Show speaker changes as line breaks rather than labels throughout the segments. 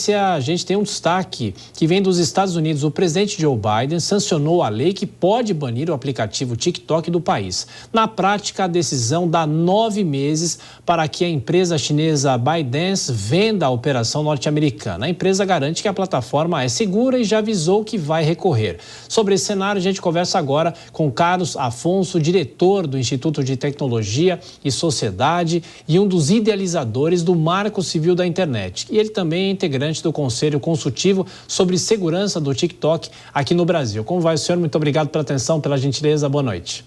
A gente tem um destaque que vem dos Estados Unidos. O presidente Joe Biden sancionou a lei que pode banir o aplicativo TikTok do país. Na prática, a decisão dá 9 meses para que a empresa chinesa ByteDance venda a operação norte-americana. A empresa garante que a plataforma é segura e já avisou que vai recorrer. Sobre esse cenário, a gente conversa agora com Carlos Afonso, diretor do Instituto de Tecnologia e Sociedade e um dos idealizadores do Marco Civil da Internet. E ele também é integrante do Conselho Consultivo sobre Segurança do TikTok aqui no Brasil. Como vai, senhor? Muito obrigado pela atenção, pela gentileza. Boa noite.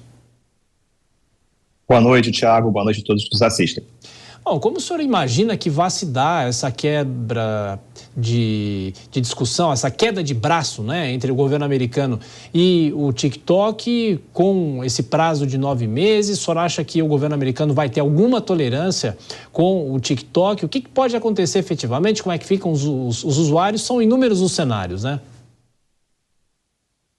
Boa noite, Thiago. Boa noite a todos que nos assistem.
Bom, como o senhor imagina que vai se dar essa quebra de discussão, essa queda de braço, né, entre o governo americano e o TikTok com esse prazo de 9 meses? O senhor acha que o governo americano vai ter alguma tolerância com o TikTok? O que pode acontecer efetivamente? Como é que ficam os usuários? São inúmeros os cenários, né?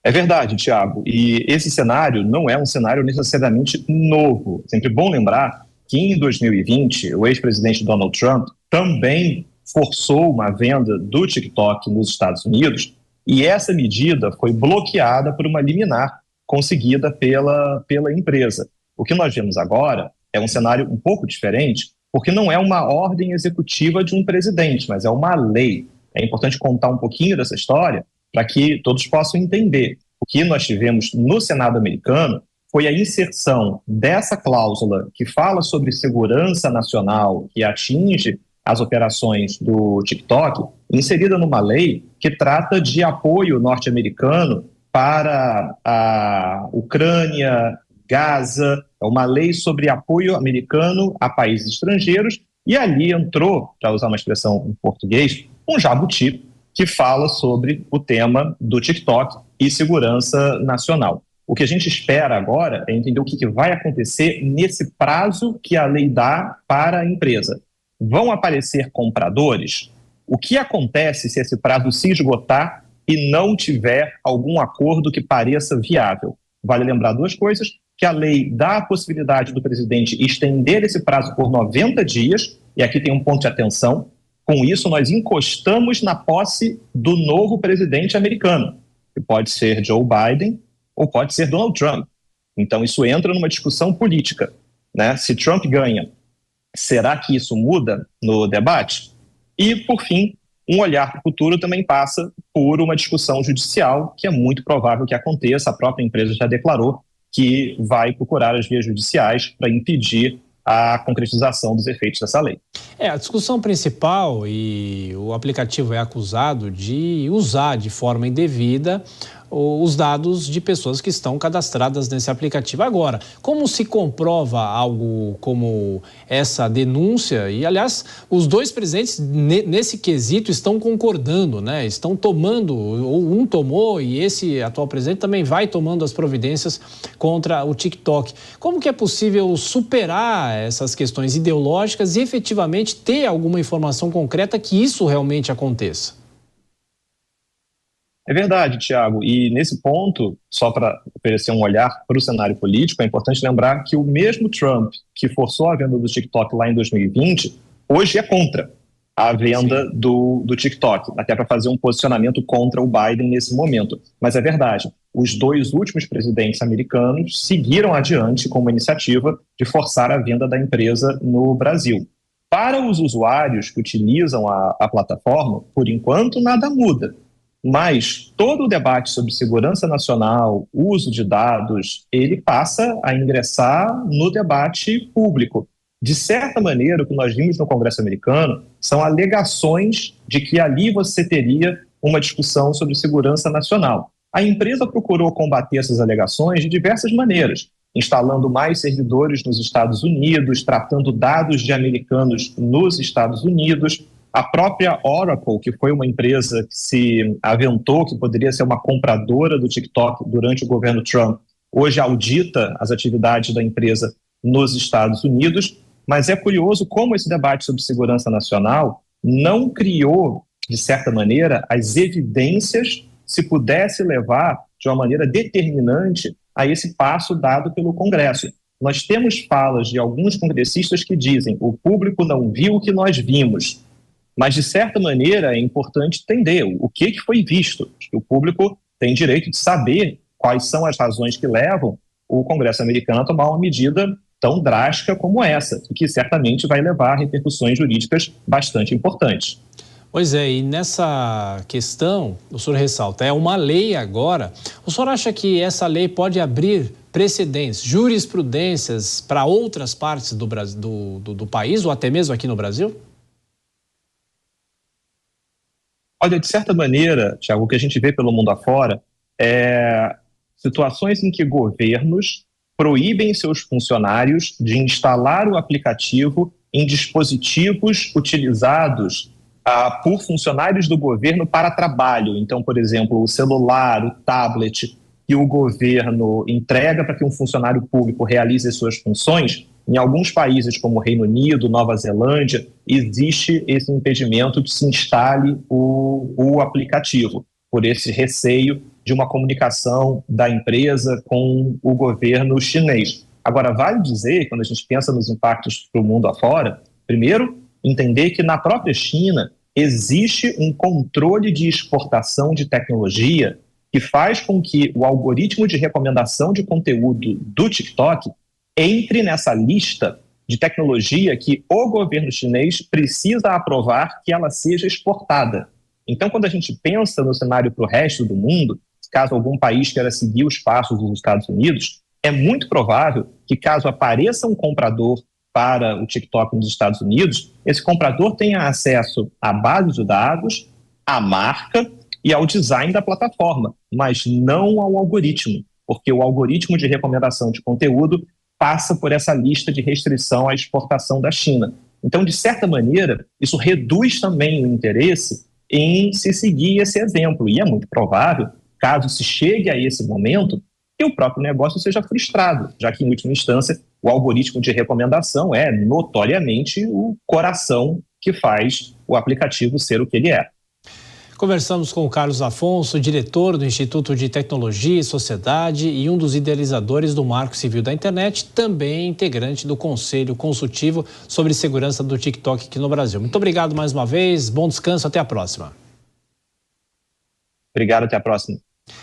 É verdade, Thiago. E esse cenário não é um cenário necessariamente novo. Sempre bom lembrar que em 2020, o ex-presidente Donald Trump também forçou uma venda do TikTok nos Estados Unidos e essa medida foi bloqueada por uma liminar conseguida pela empresa. O que nós vemos agora é um cenário um pouco diferente, porque não é uma ordem executiva de um presidente, mas é uma lei. É importante contar um pouquinho dessa história para que todos possam entender. O que nós tivemos no Senado americano foi a inserção dessa cláusula que fala sobre segurança nacional, que atinge as operações do TikTok, inserida numa lei que trata de apoio norte-americano para a Ucrânia, Gaza, é uma lei sobre apoio americano a países estrangeiros, e ali entrou, para usar uma expressão em português, um jabuti que fala sobre o tema do TikTok e segurança nacional. O que a gente espera agora é entender o que vai acontecer nesse prazo que a lei dá para a empresa. Vão aparecer compradores? O que acontece se esse prazo se esgotar e não tiver algum acordo que pareça viável? Vale lembrar duas coisas, que a lei dá a possibilidade do presidente estender esse prazo por 90 dias, e aqui tem um ponto de atenção. Com isso, nós encostamos na posse do novo presidente americano, que pode ser Joe Biden ou pode ser Donald Trump. Então, isso entra numa discussão política, né? Se Trump ganha, será que isso muda no debate? E, por fim, um olhar para o futuro também passa por uma discussão judicial, que é muito provável que aconteça. A própria empresa já declarou que vai procurar as vias judiciais para impedir a concretização dos efeitos dessa lei.
A discussão principal, e o aplicativo é acusado de usar de forma indevida os dados de pessoas que estão cadastradas nesse aplicativo. Agora, como se comprova algo como essa denúncia? E, aliás, os dois presidentes nesse quesito estão concordando, né? Estão tomando, ou um tomou e esse atual presidente também vai tomando as providências contra o TikTok. Como que é possível superar essas questões ideológicas e efetivamente ter alguma informação concreta que isso realmente aconteça?
É verdade, Thiago, e nesse ponto, só para oferecer um olhar para o cenário político, é importante lembrar que o mesmo Trump que forçou a venda do TikTok lá em 2020, hoje é contra a venda do TikTok, até para fazer um posicionamento contra o Biden nesse momento. Mas é verdade, os dois últimos presidentes americanos seguiram adiante com uma iniciativa de forçar a venda da empresa no Brasil. Para os usuários que utilizam a plataforma, por enquanto nada muda. Mas todo o debate sobre segurança nacional, uso de dados, ele passa a ingressar no debate público. De certa maneira, o que nós vimos no Congresso americano são alegações de que ali você teria uma discussão sobre segurança nacional. A empresa procurou combater essas alegações de diversas maneiras, instalando mais servidores nos Estados Unidos, tratando dados de americanos nos Estados Unidos. A própria Oracle, que foi uma empresa que se aventou que poderia ser uma compradora do TikTok durante o governo Trump, hoje audita as atividades da empresa nos Estados Unidos. Mas é curioso como esse debate sobre segurança nacional não criou, de certa maneira, as evidências se pudesse levar de uma maneira determinante a esse passo dado pelo Congresso. Nós temos falas de alguns congressistas que dizem: o público não viu o que nós vimos. Mas, de certa maneira, é importante entender o que foi visto. O público tem direito de saber quais são as razões que levam o Congresso americano a tomar uma medida tão drástica como essa, que certamente vai levar a repercussões jurídicas bastante importantes.
Pois é, e nessa questão, o senhor ressalta, é uma lei agora. O senhor acha que essa lei pode abrir precedentes, jurisprudências para outras partes do Brasil, do país ou até mesmo aqui no Brasil?
Olha, de certa maneira, Tiago, o que a gente vê pelo mundo afora é situações em que governos proíbem seus funcionários de instalar o aplicativo em dispositivos utilizados por funcionários do governo para trabalho. Então, por exemplo, o celular, o tablet que o governo entrega para que um funcionário público realize as suas funções, em alguns países como Reino Unido, Nova Zelândia, existe esse impedimento de se instale o aplicativo, por esse receio de uma comunicação da empresa com o governo chinês. Agora, vale dizer, quando a gente pensa nos impactos para o mundo afora, primeiro, entender que na própria China existe um controle de exportação de tecnologia que faz com que o algoritmo de recomendação de conteúdo do TikTok entre nessa lista de tecnologia que o governo chinês precisa aprovar que ela seja exportada. Então, quando a gente pensa no cenário para o resto do mundo, caso algum país queira seguir os passos dos Estados Unidos, é muito provável que, caso apareça um comprador para o TikTok nos Estados Unidos, esse comprador tenha acesso à base de dados, à marca e ao design da plataforma, mas não ao algoritmo, porque o algoritmo de recomendação de conteúdo passa por essa lista de restrição à exportação da China. Então, de certa maneira, isso reduz também o interesse em se seguir esse exemplo, e é muito provável, caso se chegue a esse momento, que o próprio negócio seja frustrado, já que, em última instância, o algoritmo de recomendação é notoriamente o coração que faz o aplicativo ser o que ele é.
Conversamos com o Carlos Afonso, diretor do Instituto de Tecnologia e Sociedade e um dos idealizadores do Marco Civil da Internet, também integrante do Conselho Consultivo sobre Segurança do TikTok aqui no Brasil. Muito obrigado mais uma vez, bom descanso, até a próxima.
Obrigado, até a próxima.